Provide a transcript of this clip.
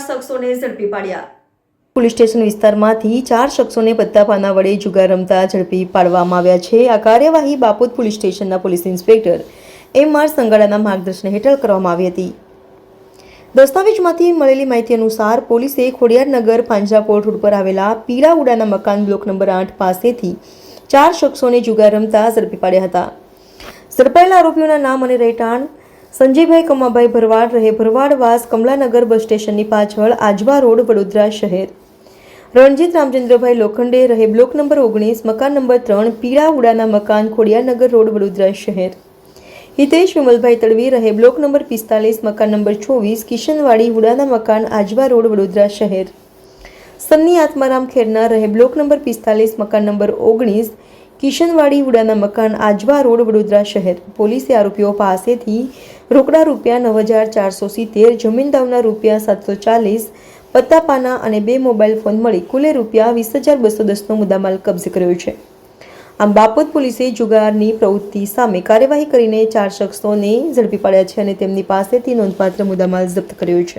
શખ્સોને ઝડપી પાડ્યા। Police station વિસ્તારમાંથી 4 શખ્સોને પત્તા પાના વડે જુગાર રમતા ઝડપી પાડવામાં આવ્યા છે। આ કાર્યવાહી બાપોદ પોલીસ સ્ટેશનના પોલીસ ઇન્સ્પેક્ટર એમ.આર. સંગાડાના માર્ગદર્શન હેઠળ કરવામાં આવી હતી। દસ્તાવેજમાંથી મળેલી માહિતી અનુસાર પોલીસે ખોડિયારનગર પાંજરાપોળ રોડ પર આવેલા પીળા ઉડાના મકાન બ્લોક નંબર 8 પાસેથી 4 શખ્સોને જુગાર રમતા ઝડપી પાડ્યા હતા। ઝડપાયેલા આરોપીઓના નામ અને રહેઠાણ સંજયભાઈ કમાભાઈ ભરવાડ રહે ભરવાડવાસ કમલાનગર બસ સ્ટેશનની પાછળ આજવા રોડ વડોદરા શહેર, રણજીત રામચંદ્રભાઈ લોખંડે રહે બ્લોક નંબર 19 મકાન નંબર 3 પીળા ઉડાના મકાન ખોડિયારનગર રોડ વડોદરા શહેર, હિતેશ વિમલભાઈ તડવી રહે બ્લોક નંબર 45 મકાન નંબર 24 કિશનવાડી ઉડાના મકાન આજવા રોડ વડોદરા શહેર, સન્ની આત્મારામ ખેરના રહે બ્લોક નંબર 45 મકાન નંબર 19 કિશનવાડી ઉડાના મકાન આજવા રોડ વડોદરા શહેર। પોલીસે આરોપીઓ પાસેથી રોકડા રૂપિયા 9,470, જમીન દાવના રૂપિયા 740, પત્તા પાના અને 2 મોબાઈલ ફોન મળી કુલે રૂપિયા 20,210નો મુદ્દામાલ કબજે કર્યો છે। આમ બાપોદ પોલીસે જુગારની પ્રવૃત્તિ સામે કાર્યવાહી કરીને 4 શખ્સોને ઝડપી પાડ્યા છે અને તેમની પાસેથી નોંધપાત્ર મુદ્દામાલ જપ્ત કર્યો છે।